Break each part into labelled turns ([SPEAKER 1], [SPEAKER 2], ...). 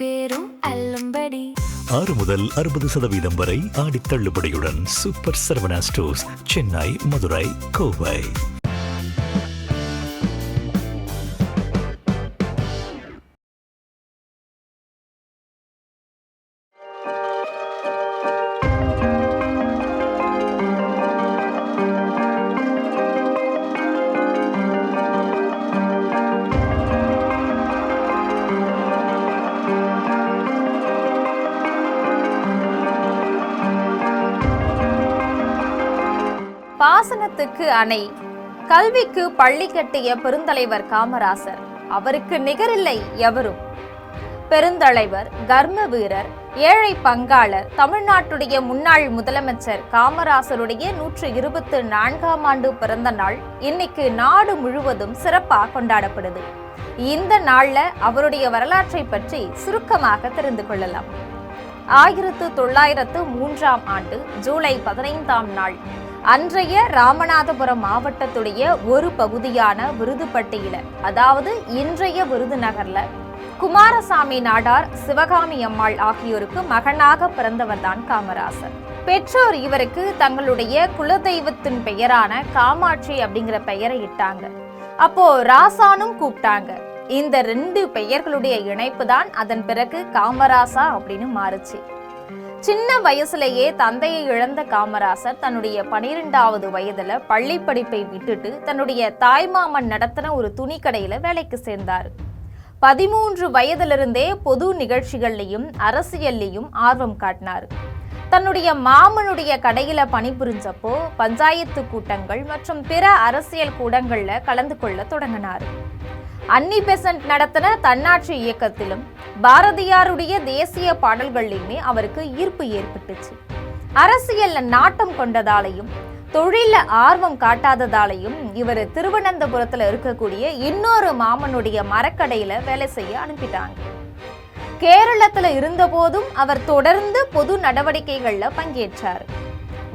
[SPEAKER 1] பேரும் அல்லும்படி
[SPEAKER 2] 6 முதல் 60% வரை ஆடி தள்ளுபடியுடன் சூப்பர் சரவணா ஸ்டோர்ஸ், சென்னை, மதுரை, கோவை.
[SPEAKER 3] பாசனத்துக்கு அணை, கல்விக்கு பள்ளி கட்டிய பெருந்தலைவர் காமராசர். அவருக்கு நிகரில்லை எவரும். பெருந்தலைவர், கர்ம வீரர், ஏழை பங்காளர், தமிழ்நாட்டுடைய முன்னாள் முதலமைச்சர் காமராசருடைய 124ஆம் ஆண்டு பிறந்த நாள் இன்னைக்கு நாடு முழுவதும் சிறப்பாக கொண்டாடப்படுது. இந்த நாள்ல அவருடைய வரலாற்றை பற்றி சுருக்கமாக தெரிந்து கொள்ளலாம். 1903ஆம் ஆண்டு ஜூலை 15ஆம் நாள் அன்றைய ராமநாதபுரம் மாவட்டத்துடைய ஒரு பகுதியான விருதுப்பட்டியில, அதாவது இன்றைய விருதுநகர்ல, குமாரசாமி நாடார், சிவகாமி அம்மாள் ஆகியோருக்கு மகனாக பிறந்தவர் தான் காமராசர். பெற்றோர் இவருக்கு தங்களுடைய குலதெய்வத்தின் பெயரான காமாட்சி அப்படிங்கிற பெயரை இட்டாங்க. அப்போ ராசானும் கூப்பிட்டாங்க. இந்த 2 பெயர்களுடைய இணைப்பு தான் அதன் பிறகு காமராசா அப்படின்னு மாறுச்சு. சின்ன வயசுலேயே தந்தையை இழந்த காமராசர் தன்னுடைய 12வது வயதுல பள்ளி படிப்பை விட்டுட்டு தன்னுடைய தாய்மாமன் நடத்தின ஒரு துணிக்கடையில வேலைக்கு சேர்ந்தார். 13 வயதிலிருந்தே பொது நிகழ்ச்சிகள்லையும் அரசியல்லையும் ஆர்வம் காட்டினார். தன்னுடைய மாமனுடைய கடையில பணிபுரிஞ்சப்போ பஞ்சாயத்து கூட்டங்கள் மற்றும் பிற அரசியல் கூட்டங்கள்ல கலந்து கொள்ள தொடங்கினார். அன்னி பெசன்ட் நடத்தின தன்னாட்சி இயக்கத்திலும் பாரதியாருடைய தேசிய பாடல்கள்லையுமே அவருக்கு ஈர்ப்பு ஏற்பட்டுச்சு. அரசியல்ல நாட்டம் கொண்டதாலையும் தொழில ஆர்வம் காட்டாததாலையும் இவர் திருவனந்தபுரத்துல இருக்கக்கூடிய இன்னொரு மாமனுடைய மரக்கடையில வேலை செய்ய அனுப்பிட்டாங்க. கேரளத்துல இருந்த போதும் அவர் தொடர்ந்து பொது நடவடிக்கைகள்ல பங்கேற்றார்.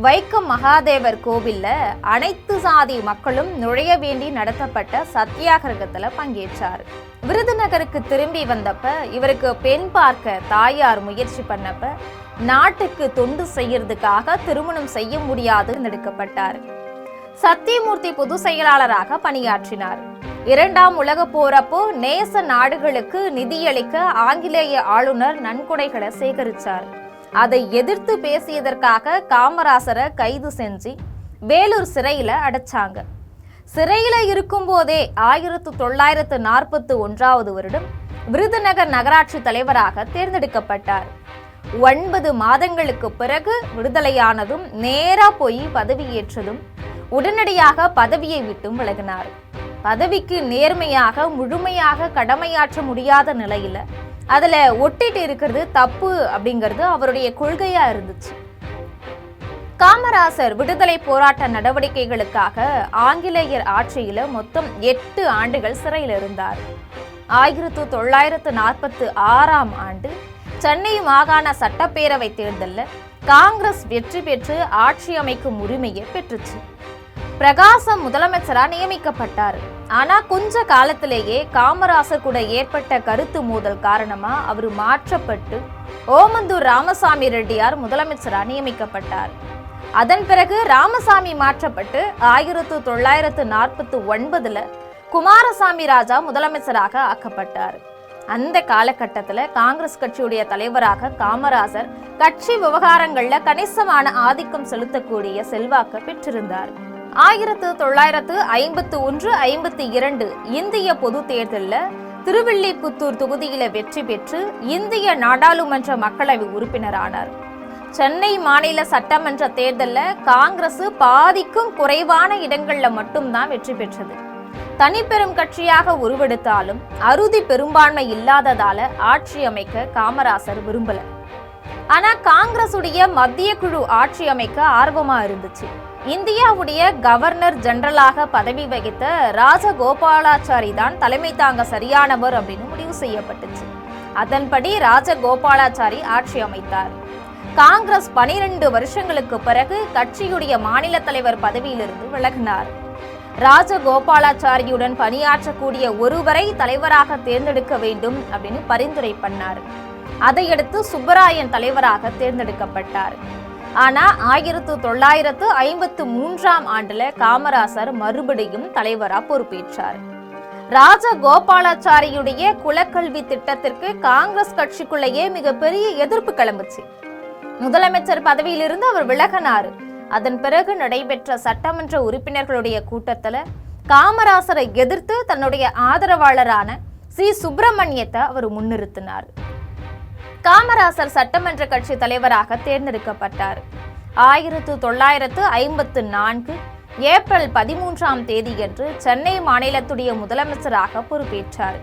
[SPEAKER 3] வைக்கம் மகாதேவர் கோவில்ல அனைத்து சாதி மக்களும் நுழைய வேண்டி நடத்தப்பட்ட சத்தியாகிரகத்துல பங்கேற்றார். விருதுநகருக்கு திரும்பி வந்தப்ப இவருக்கு பெண் பார்க்க தாயார் முயற்சி பண்ணப்ப நாட்டுக்கு தொண்டு செய்யறதுக்காக திருமணம் செய்ய முடியாது எடுக்கப்பட்டார். சத்தியமூர்த்தி பொது செயலாளராக பணியாற்றினார். 2ஆம் உலக போரப்போ நேச நாடுகளுக்கு நிதியளிக்க ஆங்கிலேய ஆளுநர் நன்கொடைகளை சேகரித்தார். அதை எதிர்த்து பேசியதற்காக காமராசரை கைது செஞ்சு வேலூர் சிறையில அடைச்சாங்க. சிறையில இருக்கும் போதே 1941 வருடம் விருதுநகர் நகராட்சி தலைவராக தேர்ந்தெடுக்கப்பட்டார். 9 மாதங்களுக்கு பிறகு விடுதலையானதும் நேரா போய் பதவியேற்றதும் உடனடியாக பதவியை விட்டும் விலகினார். பதவிக்கு நேர்மையாக முழுமையாக கடமையாற்ற முடியாத நிலையில அதுல ஒட்டிட்டு இருக்கிறது தப்பு அப்படிங்கிறது அவருடைய கொள்கையா இருந்துச்சு. காமராசர் விடுதலை போராட்ட நடவடிக்கைகளுக்காக ஆங்கிலேயர் ஆட்சியில மொத்தம் 8 ஆண்டுகள் சிறையில் இருந்தார். 1946ஆம் ஆண்டு சென்னை மாகாண சட்டப்பேரவை தேர்தலில் காங்கிரஸ் வெற்றி பெற்று ஆட்சி அமைக்கும் உரிமையை பெற்றுச்சு. பிரகாசம் முதலமைச்சரா நியமிக்கப்பட்டார். ஆனா கொஞ்ச காலத்திலேயே காமராசர் கூட ஏற்பட்ட கருத்து மோதல் காரணமா அவர் மாற்றப்பட்டு ஓமந்தூர் ராமசாமி ரெட்டியார் முதலமைச்சரா நியமிக்கப்பட்டார். அதன் பிறகு ராமசாமி மாற்றப்பட்டு 1949 குமாரசாமி ராஜா முதலமைச்சராக ஆக்கப்பட்டார். அந்த காலகட்டத்துல காங்கிரஸ் கட்சியுடைய தலைவராக காமராசர் கட்சி விவகாரங்கள்ல கணிசமான ஆதிக்கம் செலுத்தக்கூடிய செல்வாக்கு பெற்றிருந்தார். 1951-52 இந்திய பொது தேர்தலில் திருவில்லிபுத்தூர் தொகுதியில வெற்றி பெற்று இந்திய நாடாளுமன்ற மக்களவை உறுப்பினரானார். சென்னை மாநில சட்டமன்ற தேர்தலில் காங்கிரஸ் பாதிக்கும் குறைவான இடங்கள்ல மட்டும்தான் வெற்றி பெற்றது. தனிப்பெரும் கட்சியாக உருவெடுத்தாலும் அறுதி பெரும்பான்மை இல்லாததால ஆட்சி அமைக்க காமராசர் விரும்பல. ஆனா காங்கிரசுடைய மத்திய குழு ஆட்சி அமைக்க ஆர்வமா இருந்துச்சு. இந்தியாவுடைய கவர்னர் ஜெனரலாக பதவி வகித்த ராஜகோபாலாச்சாரி தான் தலைமை தாங்க சரியானவர் அப்படின்னு முடிவு செய்யப்பட்டுச்சு. அதன்படி ராஜகோபாலாச்சாரி ஆட்சி அமைத்தார். காங்கிரஸ் 12 வருஷங்களுக்கு பிறகு கட்சியுடைய மாநில தலைவர் பதவியிலிருந்து விலகினார். ராஜகோபாலாச்சாரியுடன் பணியாற்றக்கூடிய ஒருவரை தலைவராக தேர்ந்தெடுக்க வேண்டும் அப்படின்னு பரிந்துரை பண்ணார். அதையடுத்து சுப்பராயன் தலைவராக தேர்ந்தெடுக்கப்பட்டார். ஆனா 1953ஆம் ஆண்டுல காமராசர் மறுபடியும் தலைவரா பொறுப்பேற்றார். ராஜகோபாலாச்சாரியுடைய குலக்கல்வி திட்டத்திற்கு காங்கிரஸ் கட்சிக்குள்ளேயே மிகப்பெரிய எதிர்ப்பு கிளம்புச்சு. முதலமைச்சர் பதவியிலிருந்து அவர் விலகினார். அதன் பிறகு நடைபெற்ற சட்டமன்ற உறுப்பினர்களுடைய கூட்டத்துல காமராசரை எதிர்த்து தன்னுடைய ஆதரவாளரான சி சுப்பிரமணியத்தை அவர் முன்னிறுத்தினார். காமராசர் சட்டமன்ற கட்சி தலைவராக தேர்ந்தெடுக்கப்பட்டார். 1954 ஏப்ரல் 13ஆம் தேதியன்று சென்னை மாநிலத்துடைய முதலமைச்சராக பொறுப்பேற்றார்.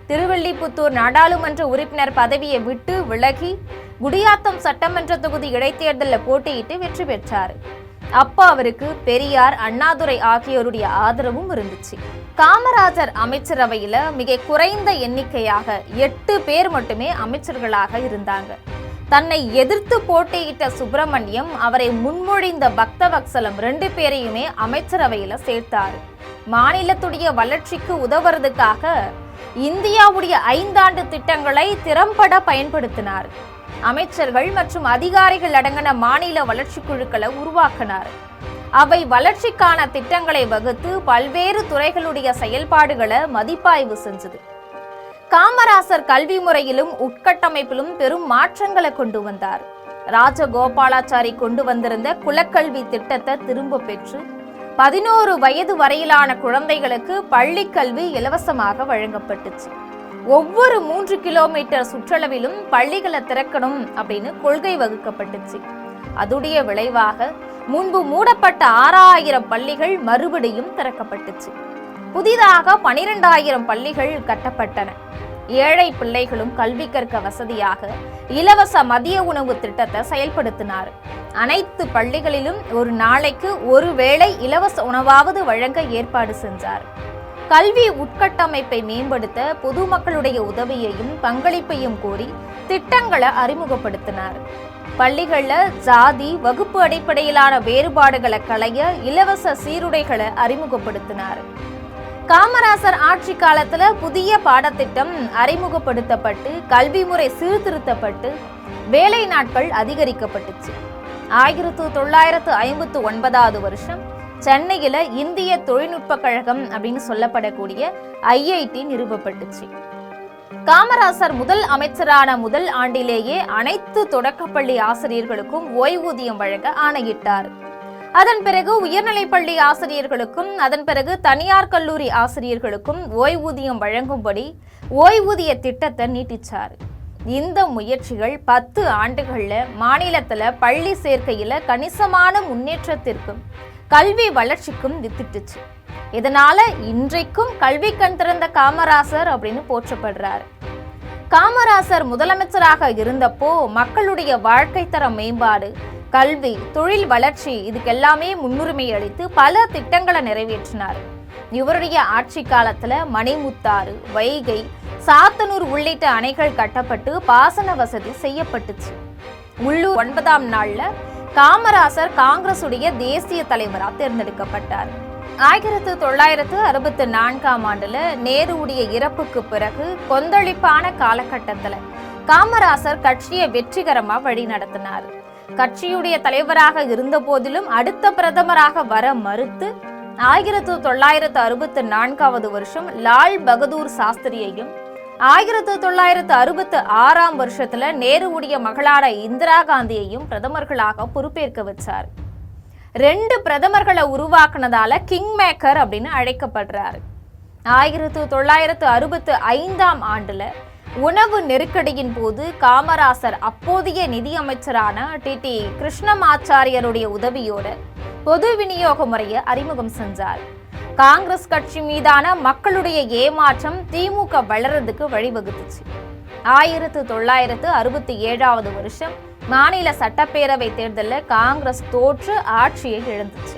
[SPEAKER 3] திருவில்லிபுத்தூர் நாடாளுமன்ற உறுப்பினர் பதவியை விட்டு விலகி குடியாத்தம் சட்டமன்ற தொகுதி இடைத்தேர்தலில் போட்டியிட்டு வெற்றி பெற்றார். அப்ப அவருக்கு பெரியார், அண்ணாதுரை ஆகியோருடைய ஆதரவும் இருந்துச்சு. காமராஜர் அமைச்சரவையில மிக குறைந்த எண்ணிக்கையாக 8 பேர் மட்டுமே அமைச்சர்களாக இருந்தாங்க. தன்னை எதிர்த்து போட்டியிட்ட சுப்பிரமணியம் அவரை முன்மொழிந்த பக்தவத்சலம் 2 பேரையுமே அமைச்சரவையில சேர்த்தார். மாநிலத்துடைய வளர்ச்சிக்கு உதவுறதுக்காக இந்தியாவுடைய 5 ஆண்டு திட்டங்களை திறம்பட பயன்படுத்தினார். அமைச்சர்கள் மற்றும் அதிகாரிகள் அடங்கின மாநில வளர்ச்சி குழுக்களை உருவாக்கினார். அவை வளர்ச்சிக்கான திட்டங்களை வகுத்து பல்வேறு துறைகளுடைய செயல்பாடுகளை மதிப்பாய்வு செஞ்சது. காமராசர் கல்வி முறையிலும் உட்கட்டமைப்பிலும் பெரும் மாற்றங்களை கொண்டு வந்தார். ராஜகோபாலாச்சாரி கொண்டு வந்திருந்த குலக்கல்வி திட்டத்தை திரும்ப பெற்று 11 வயது வரையிலான குழந்தைகளுக்கு பள்ளி கல்வி இலவசமாக வழங்கப்பட்டுச்சு. ஒவ்வொரு 3 கிலோமீட்டர் சுற்றளவிலும் பள்ளிகளை திறக்கணும் அப்படின்னு கொள்கை வகுக்கப்பட்டுச்சு. அதுடைய விளைவாக முன்பு மூடப்பட்ட 6000 பள்ளிகள் மறுபடியும் திறக்கப்பட்டுச்சு. புதிதாக 12000 பள்ளிகள் கட்டப்பட்டன. ஏழை பிள்ளைகளும் கல்வி கற்க வசதியாக இலவச மதிய உணவு திட்டத்தை செயல்படுத்தினார். அனைத்து பள்ளிகளிலும் ஒரு நாளைக்கு ஒரு வேளை இலவச உணவாவது வழங்க ஏற்பாடு செஞ்சார். கல்வி உட்கட்டமைப்பை மேம்படுத்த பொதுமக்களுடைய உதவியையும் பங்களிப்பையும் கோரி திட்டங்களை அறிமுகப்படுத்தினார். பள்ளிகள்ல ஜாதி, வகுப்பு அடிப்படையிலான வேறுபாடுகளை களைய இலவச சீருடைகளை அறிமுகப்படுத்தினார். காமராசர் ஆட்சி காலத்துல புதிய பாடத்திட்டம் அறிமுகப்படுத்தப்பட்டு கல்வி முறை சீர்திருத்தப்பட்டு வேலை நாட்கள் அதிகரிக்கப்பட்டுச்சு. 1959 வருஷம் சென்னையில இந்திய தொழில்நுட்ப கழகம் அப்படின்னு சொல்லப்படக்கூடிய IIT நிறுவப்பட்டுச்சு. காமராசர் முதல் அமைச்சரான முதல் ஆண்டிலேயே அனைத்து தொடக்கப்பள்ளி ஆசிரியர்களுக்கும் ஓய்வூதியம் வழங்க ஆணையிட்டார். அதன் பிறகு உயர்நிலைப்பள்ளி ஆசிரியர்களுக்கும் அதன் பிறகு தனியார் கல்லூரி ஆசிரியர்களுக்கும் ஓய்வூதியம் வழங்கும்படி ஓய்வூதிய திட்டத்தை நீட்டிச்சார். இந்த முயற்சிகள் 10 ஆண்டுகள்ல மாநிலத்துல பள்ளி சேர்க்கையில கணிசமான முன்னேற்றத்திற்கும் கல்வி வளர்ச்சிக்கும் வித்திட்டுச்சு. இதனால இன்றைக்கும் கல்வி கண் திறந்த காமராசர் அப்படின்னு போற்றப்படுறார். காமராசர் முதலமைச்சராக இருந்தப்போ மக்களுடைய வாழ்க்கை தர மேம்பாடு, கல்வி, தொழில் வளர்ச்சி இதுக்கெல்லாமே முன்னுரிமை அளித்து பல திட்டங்களை நிறைவேற்றினார். இவருடைய ஆட்சி காலத்துல மணிமுத்தாறு, வைகை, சாத்தனூர் உள்ளிட்ட அணைகள் கட்டப்பட்டு பாசன வசதி செய்யப்பட்டுச்சு. உள்ளூர் 9ஆம் நாள்ல காமராசர் காங்கிரசுடைய தேசிய தலைவராக தேர்ந்தெடுக்கப்பட்டார். 1964ஆம் ஆண்டுல நேருடைய இறப்புக்கு பிறகு கொந்தளிப்பான காலகட்டத்துல காமராசர் கட்சியை வெற்றிகரமா வழி நடத்தினார். கட்சியுடைய தலைவராக இருந்த போதிலும் அடுத்த பிரதமராக வர மறுத்து 1964 வருஷம் லால் பகதூர் சாஸ்திரியையும் 1966ஆம் வருஷத்துல நேருவுடைய மகளான இந்திரா காந்தியையும் பிரதமர்களாக பொறுப்பேற்க வச்சார். 2 பிரதமர்களை உருவாக்குனதால கிங் மேக்கர் அப்படின்னு அழைக்கப்படுறாரு. 1965ஆம் ஆண்டுல உணவு நெருக்கடியின் போது காமராசர் அப்போதைய நிதியமைச்சரான TT கிருஷ்ணமாச்சாரியருடைய உதவியோட பொது விநியோக முறையை அறிமுகம் செஞ்சார். காங்கிரஸ் கட்சி மீதான மக்களுடைய ஏமாற்றம் திமுக வளர்றதுக்கு வழிவகுத்துச்சு. 1967ஆவது வருஷம் மாநில சட்டப்பேரவை தேர்தலில் காங்கிரஸ் தோற்று ஆட்சியை இழந்துச்சு.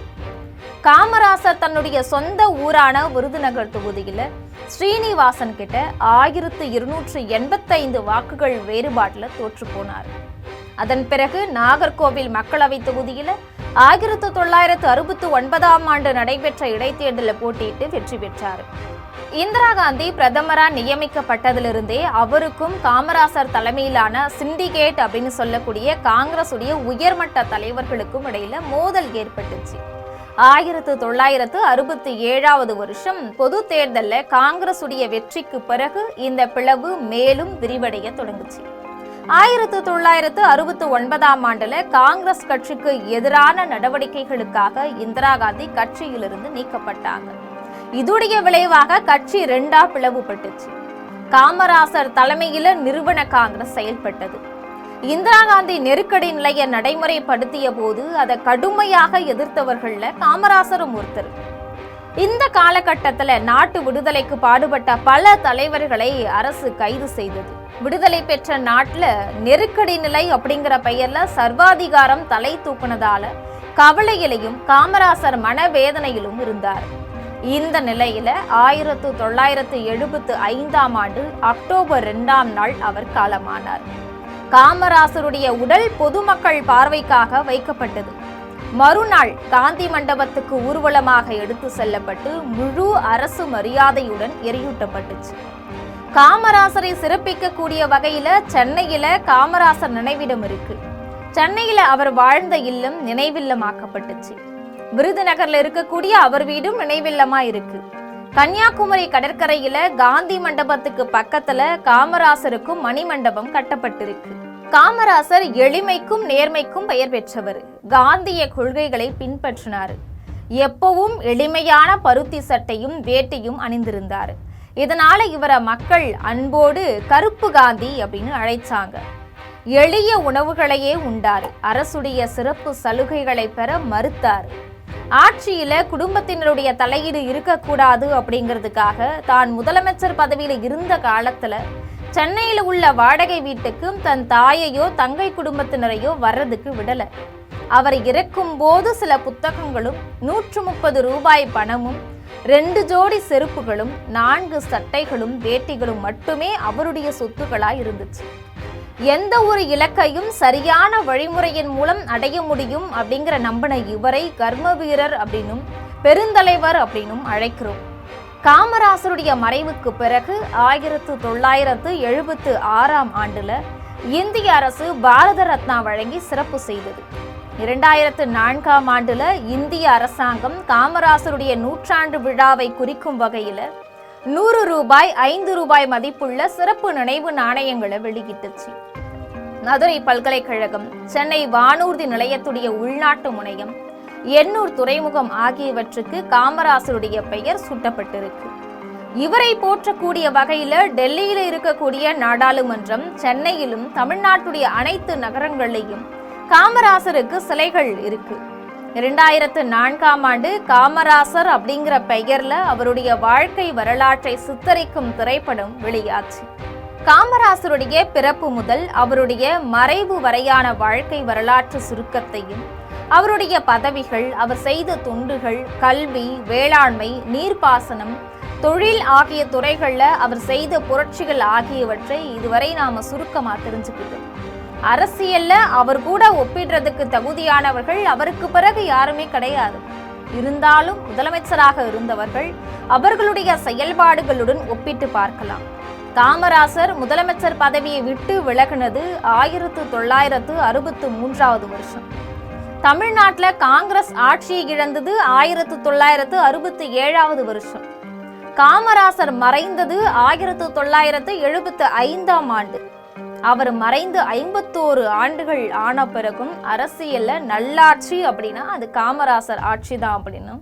[SPEAKER 3] காமராசர் தன்னுடைய சொந்த ஊரான விருதுநகர் தொகுதியில ஸ்ரீனிவாசன் கிட்ட 1285 வாக்குகள் வேறுபாட்டில் தோற்று போனார். அதன் பிறகு நாகர்கோவில் மக்களவை தொகுதியில 1969ஆம் ஆண்டு நடைபெற்ற இடைத்தேர்தலில் போட்டியிட்டு வெற்றி பெற்றார். இந்திரா காந்தி பிரதமரா நியமிக்கப்பட்டதிலிருந்தே அவருக்கும் காமராசர் தலைமையிலான சிண்டிகேட் அப்படின்னு சொல்லக்கூடிய காங்கிரஸ் உடைய உயர்மட்ட தலைவர்களுக்கும் இடையில மோதல் ஏற்பட்டுச்சு. 1967 வருஷம் பொது தேர்தலில் காங்கிரஸ் உடைய வெற்றிக்கு பிறகு இந்த பிளவு மேலும் விரிவடைய தொடங்குச்சு. 1969 ஆண்டுல காங்கிரஸ் கட்சிக்கு எதிரான நடவடிக்கைகளுக்காக இந்திரா காந்தி கட்சியிலிருந்து நீக்கப்பட்டாங்க. இதுடைய விளைவாக கட்சி 2ஆ பிளவுபட்டுச்சு. காமராசர் தலைமையில நிறுவன காங்கிரஸ் செயல்பட்டது. இந்திரா காந்தி நெருக்கடி நிலையை நடைமுறைப்படுத்திய போது அதை கடுமையாக எதிர்த்தவர்கள்ல காமராசரும் ஒருத்தர். இந்த காலகட்டத்தில் நாட்டு விடுதலைக்கு பாடுபட்ட பல தலைவர்களை அரசு கைது செய்தது. விடுதலை பெற்ற நாட்டுல நெருக்கடி நிலை அப்படிங்கிற பெயர்ல சர்வாதிகாரம் தலை தூக்குனதால கவலையிலையும் காமராசர் மனவேதனையிலும் இருந்தார். இந்த நிலையில 1975 ஆண்டு அக்டோபர் 2ஆம் நாள் அவர் காலமானார். காமராசருடைய உடல் பொதுமக்கள் பார்வைக்காக வைக்கப்பட்டது. மறுநாள் காந்தி மண்டபத்துக்கு ஊர்வலமாக எடுத்து செல்லப்பட்டு முழு அரசு மரியாதையுடன் எரியூட்டப்பட்டுச்சு. காமராசரை சிறப்பிக்கக்கூடிய வகையில சென்னையில காமராசர் நினைவிடம் இருக்கு. சென்னையில அவர் வாழ்ந்த இல்லம் நினைவில்லமாக்கப்பட்டுச்சு. விருதுநகர்ல இருக்கக்கூடிய அவர் வீடும் நினைவில்லமா இருக்கு. கன்னியாகுமரி கடற்கரையில காந்தி மண்டபத்துக்கு பக்கத்துல காமராசருக்கும் மணிமண்டபம் கட்டப்பட்டிருக்கு. காமராசர் எளிமைக்கும் நேர்மைக்கும் பெயர் பெற்றவர். காந்திய கொள்கைகளை பின்பற்றினார். எப்பவும் எளிமையான பருத்தி சட்டையும் வேட்டையும் அணிந்திருந்தார். இதனால இவரை மக்கள் அன்போடு கருப்பு காந்தி அப்படின்னு அழைச்சாங்க. எளிய உணவுகளையே உண்டார். அரசுடைய சிறப்பு சலுகைகளை பெற மறுத்தார். ஆட்சியில குடும்பத்தினருடைய தலையீடு இருக்கக்கூடாது அப்படிங்கிறதுக்காக தான் முதலமைச்சர் பதவியில இருந்த காலத்துல சென்னையில் உள்ள வாடகை வீட்டுக்கும் தன் தாயையோ தங்கை குடும்பத்தினரையோ வர்றதுக்கு விடல. அவர் இறக்கும் போது சில புத்தகங்களும் 130 ரூபாய் பணமும் 2 ஜோடி செருப்புகளும் 4 சட்டைகளும் வேட்டிகளும் மட்டுமே அவருடைய சொத்துக்களாய் இருந்துச்சு. எந்த ஒரு இலக்கையும் சரியான வழிமுறையின் மூலம் அடைய முடியும் அப்படிங்கிற நம்பின இவரை கர்ம வீரர் அப்படின்னும் பெருந்தலைவர் அப்படின்னும் அழைக்கிறோம். காமராசருடைய மறைவுக்கு பிறகு 1976 ஆண்டுல இந்திய அரசு பாரத ரத்னா வழங்கி சிறப்பு செய்தது. 2004 ஆண்டுல இந்திய அரசாங்கம் காமராசருடைய 100ஆண்டு விழாவை குறிக்கும் வகையில 100 ரூபாய் 5 ரூபாய் மதிப்புள்ள சிறப்பு நினைவு நாணயங்களை வெளியிட்டுச்சு. மதுரை பல்கலைக்கழகம், சென்னை வானூர்தி நிலையத்துடைய உள்நாட்டு முனையம், எண்ணூர் துறைமுகம் ஆகியவற்றுக்கு காமராசருடைய பெயர் சூட்டப்பட்டிருக்கு. இவரை போற்றக்கூடிய வகையில டெல்லியில இருக்கக்கூடிய நாடாளுமன்றம், சென்னையிலும் தமிழ்நாட்டுடைய அனைத்து நகரங்களிலும் காமராசருக்கு சிலைகள் இருக்கு. 2004 ஆண்டு காமராசர் அப்படிங்கிற பெயர்ல அவருடைய வாழ்க்கை வரலாற்றை சித்தரிக்கும் திரைப்படம் வெளியாச்சு. காமராசருடைய பிறப்பு முதல் அவருடைய மறைவு வரையான வாழ்க்கை வரலாற்று சுருக்கத்தையும், அவருடைய பதவிகள், அவர் செய்த தொண்டுகள், கல்வி, வேளாண்மை, நீர்ப்பாசனம், தொழில் ஆகிய துறைகள்ல அவர் செய்த புரட்சிகள் ஆகியவற்றை இதுவரை நாம சுருக்கமா தெரிஞ்சுக்கிட்டோம். அரசியல்ல அவர் கூட ஒப்பிடுறதுக்கு தகுதியானவர்கள் அவருக்கு பிறகு யாருமே கிடையாது. இருந்தாலும் முதலமைச்சராக இருந்தவர்கள் அவர்களுடைய செயல்பாடுகளுடன் ஒப்பிட்டு பார்க்கலாம். காமராசர் முதலமைச்சர் பதவியை விட்டு விலகினது 1963 வருஷம். தமிழ்நாட்டில் காங்கிரஸ் ஆட்சியை இழந்தது 1967 வருஷம். காமராசர் மறைந்தது 1975 ஆண்டு. அவர் மறைந்து 51 ஆண்டுகள் ஆன பிறகும் அரசியல்ல நல்லாட்சி அப்படின்னா அது காமராசர் ஆட்சி தான் அப்படின்னும்,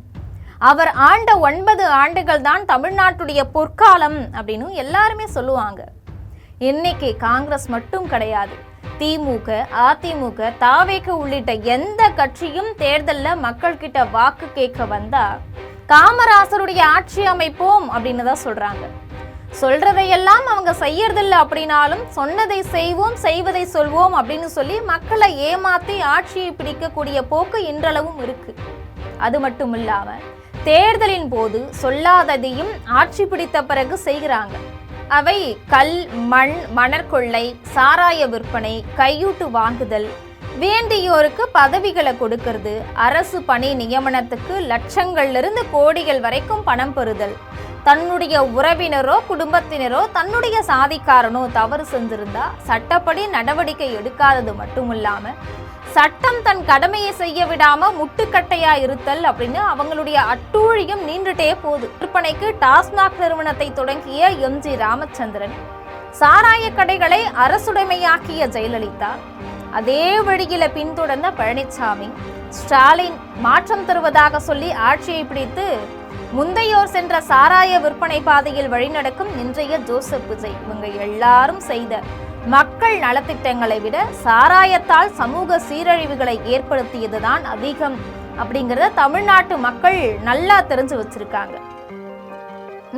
[SPEAKER 3] அவர் ஆண்ட 9 ஆண்டுகள் தான் தமிழ்நாட்டுடைய பொற்காலம் அப்படின்னு எல்லாருமே சொல்லுவாங்க. இன்னைக்கு காங்கிரஸ் மட்டும் கிடையாது, திமுக, அதிமுக, தாவேக உள்ளிட்ட எந்த கட்சியும் தேர்தலில் மக்கள் கிட்ட வாக்கு கேட்க வந்தா காமராசருடைய ஆட்சி அமைப்போம் அப்படின்னு தான் சொல்றாங்க. சொல்றதையெல்லாம் அவங்க செய்யறதில்ல அப்படின்னாலும் சொன்னதை செய்வோம், செய்வதை சொல்வோம் அப்படின்னு சொல்லி மக்களை ஏமாத்தி ஆட்சியை பிடிக்கக்கூடிய போக்கு இன்றளவும் இருக்கு. அது மட்டும் இல்லாம தேர்தலின் போது சொல்லாததையும் ஆட்சி பிடித்த பிறகு செய்கிறாங்க. அவை கல், மண், மணற்கொள்ளை, சாராய விற்பனை, கையூட்டு வாங்குதல், வேண்டியோருக்கு பதவிகளை கொடுக்கிறது, அரசு பணி நியமனத்துக்கு லட்சங்கள்ல இருந்து கோடிகள் வரைக்கும் பணம் பெறுதல், தன்னுடைய உறவினரோ குடும்பத்தினரோ தன்னுடைய சாதிக்காரனோ தவறு செஞ்சிருந்தா சட்டப்படி நடவடிக்கை எடுக்காதது மட்டுமில்லாம சட்டம் தன் கடமையை செய்ய விடாம முட்டுக்கட்டையா இருத்தல் அப்படின்னு அவங்களுடைய அட்டூழியம் நீண்டுட்டே போகுது. விற்பனைக்கு டாஸ்மாக் நிறுவனத்தை தொடங்கிய எம்.ஜி. ராமச்சந்திரன், சாராய கடைகளை அரசுடைமையாக்கிய ஜெயலலிதா, அதே வழியில பின்தொடர்ந்த பழனிசாமி, ஸ்டாலின் மாற்றம் தருவதாக சொல்லி ஆட்சியை பிடித்து முந்தையோர் சென்ற சாராய விற்பனை பாதையில் வழிநடக்கும் இன்றைய ஜோசப் விஜய், இவங்க எல்லாரும் செய்த மக்கள் நலத்திட்டங்களை விட சாராயத்தால் சமூக சீரழிவுகளை ஏற்படுத்தியதுதான் அதிகம் அப்படிங்கிறத தமிழ்நாட்டு மக்கள் நல்லா தெரிஞ்சு வச்சிருக்காங்க.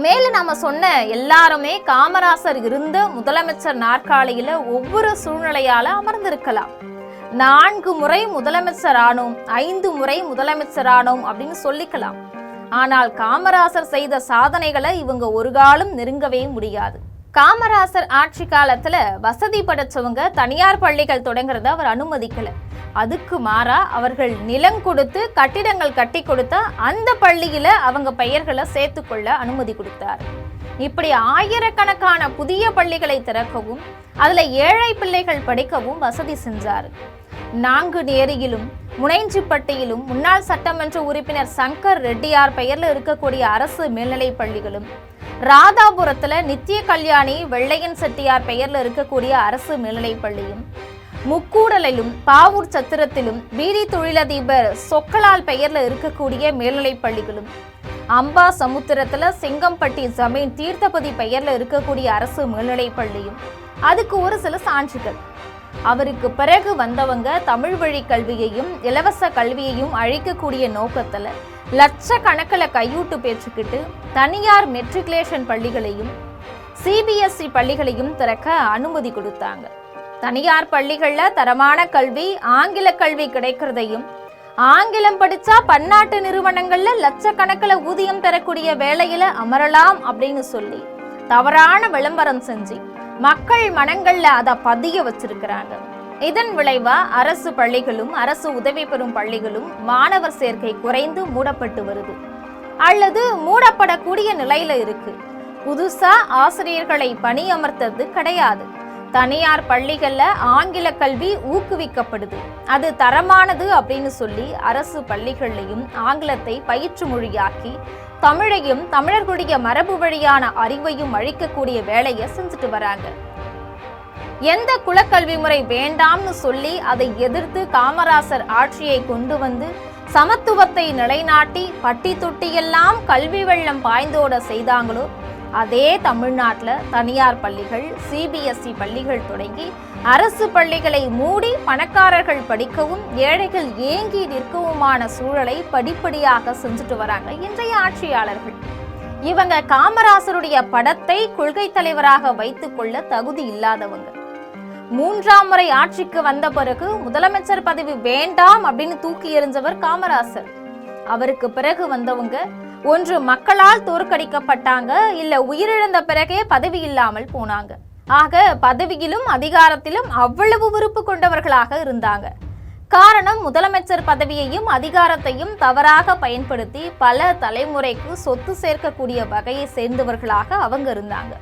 [SPEAKER 3] மேல நாம சொன்ன எல்லாருமே காமராசர் இருந்த முதலமைச்சர் நாற்காலியில ஒவ்வொரு சூழ்நிலையால அமர்ந்திருக்கலாம். 4 முறை முதலமைச்சர் ஆனோம், 5 முறை முதலமைச்சர் ஆனோம் அப்படின்னு சொல்லிக்கலாம். ஆனால் காமராசர் செய்த சாதனைகளை இவங்க ஒரு காலம் நெருங்கவே முடியாது. காமராசர் ஆட்சி காலத்துல வசதி படைச்சவங்க தனியார் பள்ளிகள் தொடங்குறத அவர் அனுமதிக்கல. அதுக்கு மாறா அவர்கள் நிலம் கொடுத்து கட்டிடங்கள் கட்டி கொடுத்தா அந்த பள்ளியில அவங்க பெயர்களை சேர்த்துக்கொள்ள அனுமதி கொடுத்தார். இப்படி ஆயிரக்கணக்கான புதிய பள்ளிகளை திறக்கவும் அதுல ஏழை பிள்ளைகள் படிக்கவும் வசதி செஞ்சார். நாங்குநேரியிலும் முனைஞ்சிப்பட்டியிலும் முன்னாள் சட்டமன்ற உறுப்பினர் சங்கர் ரெட்டியார் பெயர்ல இருக்கக்கூடிய அரசு மேல்நிலை பள்ளிகளும், ராதாபுரத்துல நித்திய கல்யாணி வெள்ளையன் செட்டியார் பெயர்ல இருக்கக்கூடிய அரசு மேல்நிலை பள்ளியும், முக்கூடலிலும் பாவூர் சத்திரத்திலும் வீதி தொழிலதிபர் சொக்கலால் பெயர்ல இருக்கக்கூடிய மேல்நிலை பள்ளிகளும், அம்பா சமுத்திரத்துல செங்கம்பட்டி ஜமீன் தீர்த்தபதி பெயர்ல இருக்கக்கூடிய அரசு மேல்நிலை பள்ளியும், அதுக்கு ஒரு சில சான்றுகள். அவருக்கு பிறகு வந்தவங்க தமிழ் வழி கல்வியையும் இலவச கல்வியையும் அழிக்கக்கூடிய நோக்கத்துல லட்சக்கணக்கில் கையூட்டு பெற்றுக்கிட்டு தனியார் மெட்ரிகுலேஷன் பள்ளிகளையும் சிபிஎஸ்இ பள்ளிகளையும் திறக்க அனுமதி கொடுத்தாங்க. தனியார் பள்ளிகள்ல தரமான கல்வி, ஆங்கில கல்வி கிடைக்கிறதையும், ஆங்கிலம் படிச்சா பன்னாட்டு நிறுவனங்கள்ல லட்சக்கணக்கில் ஊதியம் பெறக்கூடிய வேலையில அமரலாம் அப்படின்னு சொல்லி தவறான விளம்பரம் செஞ்சு மக்கள் மனங்கள்ல அதை பதிய வச்சிருக்கிறாங்க. இதன் விளைவா அரசு பள்ளிகளும் அரசு உதவி பெறும் பள்ளிகளும் மாணவர் சேர்க்கை குறைந்து மூடப்பட்டு வருது அல்லது மூடப்படக்கூடிய நிலையில இருக்கு. புதுசா ஆசிரியர்களை பணியமர்த்தது கிடையாது. தனியார் பள்ளிகள்ல ஆங்கில கல்வி ஊக்குவிக்கப்படுது, அது தரமானது அப்படின்னு சொல்லி அரசு பள்ளிகள்லையும் ஆங்கிலத்தை பயிற்று மொழியாக்கி தமிழையும் தமிழர்களுடைய மரபு வழியான அறிவையும் அழிக்கக்கூடிய வேலையை செஞ்சுட்டு வராங்க. எந்த குலக்கல்வி முறை வேண்டாம்னு சொல்லி அதை எதிர்த்து காமராசர் ஆட்சியை கொண்டு வந்து சமத்துவத்தை நிலைநாட்டி பட்டி தொட்டியெல்லாம் கல்வி வெள்ளம் பாய்ந்தோட செய்தாங்களோ அதே தமிழ்நாட்டில் தனியார் பள்ளிகள், சிபிஎஸ்இ பள்ளிகள் தொடங்கி அரசு பள்ளிகளை மூடி பணக்காரர்கள் படிக்கவும் ஏழைகள் ஏங்கி நிற்கவுமான சூழலை படிப்படியாக செஞ்சுட்டு வராங்க இன்றைய ஆட்சியாளர்கள். இவங்க காமராசருடைய படத்தை கொள்கை தலைவராக வைத்துக் கொள்ள தகுதி இல்லாதவங்க. 3ஆம் முறை ஆட்சிக்கு வந்த பிறகு முதலமைச்சர் பதவி வேண்டாம் அப்படின்னு தூக்கி எறிஞ்சவர் காமராசர். அவருக்கு பிறகு வந்தவங்க ஒன்று மக்களால் தோற்கடிக்கப்பட்டாங்க, இல்ல உயிரிழந்த பிறகே பதவி இல்லாமல் போனாங்க. ஆக பதவியிலும் அதிகாரத்திலும் அவ்வளவு விருப்பு கொண்டவர்களாக இருந்தாங்க. காரணம், முதலமைச்சர் பதவியையும் அதிகாரத்தையும் தவறாக பயன்படுத்தி பல தலைமுறைக்கு சொத்து சேர்க்கக்கூடிய வகையை சேர்ந்தவர்களாக அவங்க இருந்தாங்க.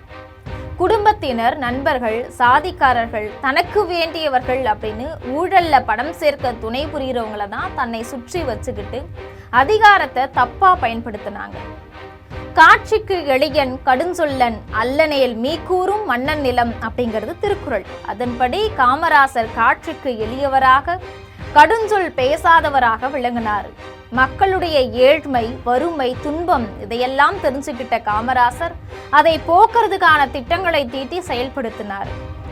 [SPEAKER 3] குடும்பத்தினர், நண்பர்கள், சாதிக்காரர்கள், தனக்கு வேண்டியவர்கள் அப்படின்னு ஊழல்ல பணம் சேர்க்க துணை புரிகிறவங்கள தான் தன்னை சுற்றி வச்சுக்கிட்டு அதிகாரத்தை தப்பா பயன்படுத்தினாங்க. காட்சிக்கு எளியன் கடுஞ்சொல்லன் அல்லனேல் மீக்கூறும் மன்னன் நிலம் அப்படிங்கிறது திருக்குறள். அதன்படி காமராசர் காட்சிக்கு எளியவராக, கடுஞ்சொல் பேசாதவராக விளங்கினார். மக்களுடைய ஏழ்மை, வறுமை, துன்பம் இதையெல்லாம் தெரிஞ்சுக்கிட்ட காமராசர் அதை போக்குறதுக்கான திட்டங்களை தீட்டி செயல்படுத்தினார்.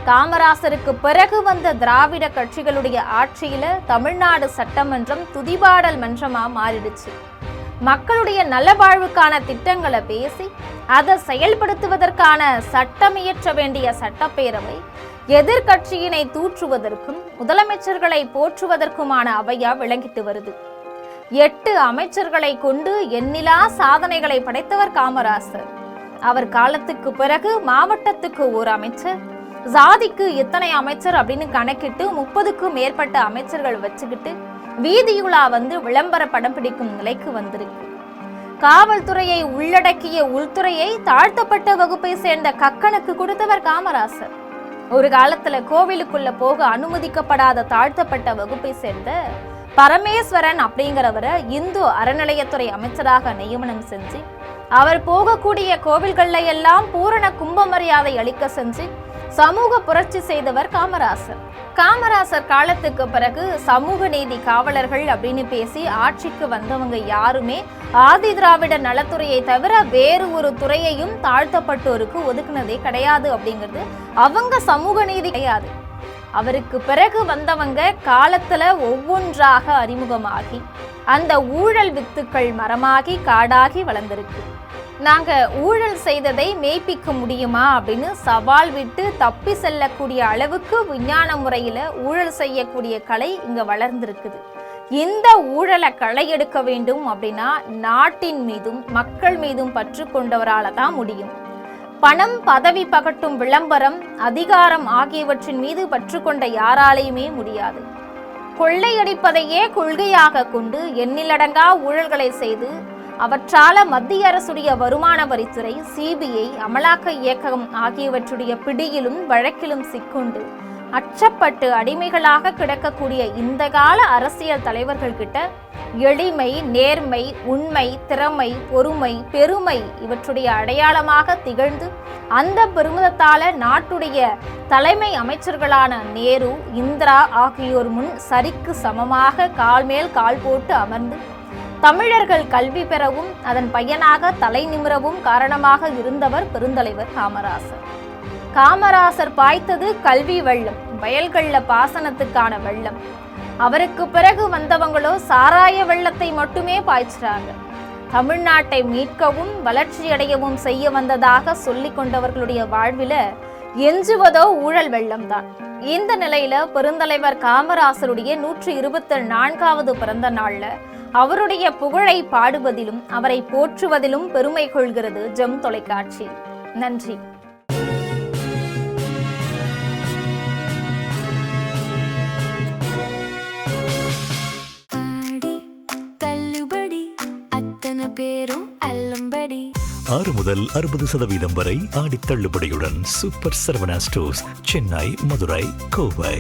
[SPEAKER 3] காமராசருக்கு பிறகு வந்த திராவிட கட்சிகளுடைய ஆட்சியில தமிழ்நாடு சட்டமன்றம் துதிபாடல் மன்றமா மாறிடுச்சு. மக்களுடைய நலவாழ்வுக்கான திட்டங்களை பேசி அதை செயல்படுத்துவதற்கான சட்டமியற்ற வேண்டிய சட்டப்பேரவை எதிர்கட்சியினை தூற்றுவதற்கும் முதலமைச்சர்களை போற்றுவதற்குமான அவையா விளங்கிட்டு வருது. 8 அமைச்சர்களை கொண்டு எண்ணிலா சாதனைகளை படைத்தவர் காமராசர். அவர் காலத்துக்கு பிறகு மாவட்டத்துக்கு ஒரு அமைச்சர், ஜாதிக்கு இத்தனை அமைச்சர் அப்படின்னு கணக்கிட்டு 30க்கும் மேற்பட்ட அமைச்சர்கள் வச்சுக்கிட்டு வீதியுலா வந்து விளம்பர படம் பிடிக்கும் நிலைக்கு வந்திருக்கு. காவல்துறையை உள்ளடக்கிய உள்துறையை தாழ்த்தப்பட்ட வகுப்பை சேர்ந்த கக்கனுக்கு கொடுத்தவர் காமராசர். ஒரு காலத்துல கோவிலுக்குள்ள போக அனுமதிக்கப்படாத தாழ்த்தப்பட்ட வகுப்பை சேர்ந்த பரமேஸ்வரன் அப்படிங்கிறவரை இந்து அறநிலையத்துறை அமைச்சராக நியமனம் செஞ்சு அவர் போகக்கூடிய கோவில்கள்ல எல்லாம் பூரண கும்ப மரியாதை அளிக்க செஞ்சு சமூக புரட்சி செய்தவர் காமராசர். காமராசர் காலத்துக்கு பிறகு சமூக நீதி காவலர்கள் அப்படின்னு பேசி ஆட்சிக்கு வந்தவங்க யாருமே ஆதி திராவிட நலத்துறையை தவிர வேறு ஒரு துறையையும் தாழ்த்தப்பட்டோருக்கு ஒதுக்குனதே கிடையாது. அப்படிங்கிறது அவங்க சமூக நீதி கிடையாது. அவருக்கு பிறகு வந்தவங்க காலத்துல ஒவ்வொன்றாக அறிமுகமாகி அந்த ஊழல் வித்துக்கள் மரமாகி காடாகி வளர்ந்திருக்கு. நாங்க ஊழல் செய்ததை மெய்ப்பிக்க முடியுமா அப்படின்னு சவால் விட்டு தப்பி செல்லக்கூடிய அளவுக்கு விஞ்ஞான முறையில ஊழல் செய்யக்கூடிய கலை இங்க வளர்ந்திருக்குது. இந்த ஊழலை களை எடுக்க வேண்டும் அப்படின்னா நாட்டின் மீதும் மக்கள் மீதும் பற்று கொண்டவரால தான் முடியும். பணம், பதவி பகட்டும் விளம்பரம், அதிகாரம் ஆகியவற்றின் மீது பற்று கொண்ட யாராலையுமே முடியாது. கொள்ளையடிப்பதையே கொள்கையாக கொண்டு எண்ணிலடங்கா ஊழல்களை செய்து அவற்றால மத்திய அரசுடைய வருமான வரித்துறை, சிபிஐ, அமலாக்க இயக்ககம் ஆகியவற்றுடைய பிடியிலும் வழக்கிலும் சிக்குண்டு அச்சப்பட்டு அடிமைகளாக கிடக்கக்கூடிய இந்த கால அரசியல் தலைவர்கள் கிட்ட எளிமை, நேர்மை, உண்மை, திறமை, பொறுமை, பெருமை இவற்றுடைய அடையாளமாக திகழ்ந்து அந்த பெருமிதத்தால நாட்டுடைய தலைமை அமைச்சர்களான நேரு, இந்திரா ஆகியோர் முன் சரிக்கு சமமாக கால் மேல் கால் போட்டு அமர்ந்து தமிழர்கள் கல்வி பெறவும் அதன் பயனாக தலை நிமிரவும் காரணமாக இருந்தவர் பெருந்தலைவர் காமராசர். காமராசர் பாய்த்தது கல்வி வெள்ளம், வயல்கள்ல பாசனத்துக்கான வெள்ளம். அவருக்கு பிறகு வந்தவங்களோ சாராய வெள்ளத்தை மட்டுமே பாய்ச்சுறாங்க. தமிழ்நாட்டை மீட்கவும் வளர்ச்சியடையவும் செய்ய வந்ததாக சொல்லிக் கொண்டவர்களுடைய வாழ்வில எஞ்சுவதோ ஊழல் வெள்ளம் தான். இந்த நிலையில பெருந்தலைவர் காமராசருடைய 124வது பிறந்த நாள்ல அவருடைய புகழை பாடுவதிலும் அவரை போற்றுவதிலும் பெருமை கொள்கிறது ஜெம் தொலைக்காட்சி. நன்றி.
[SPEAKER 1] பேரும் அல்லும்படி
[SPEAKER 2] 6 முதல் 60% வரை ஆடி தள்ளுபடியுடன் சூப்பர் சரவணா ஸ்டோர்ஸ், சென்னை, மதுரை, கோவை.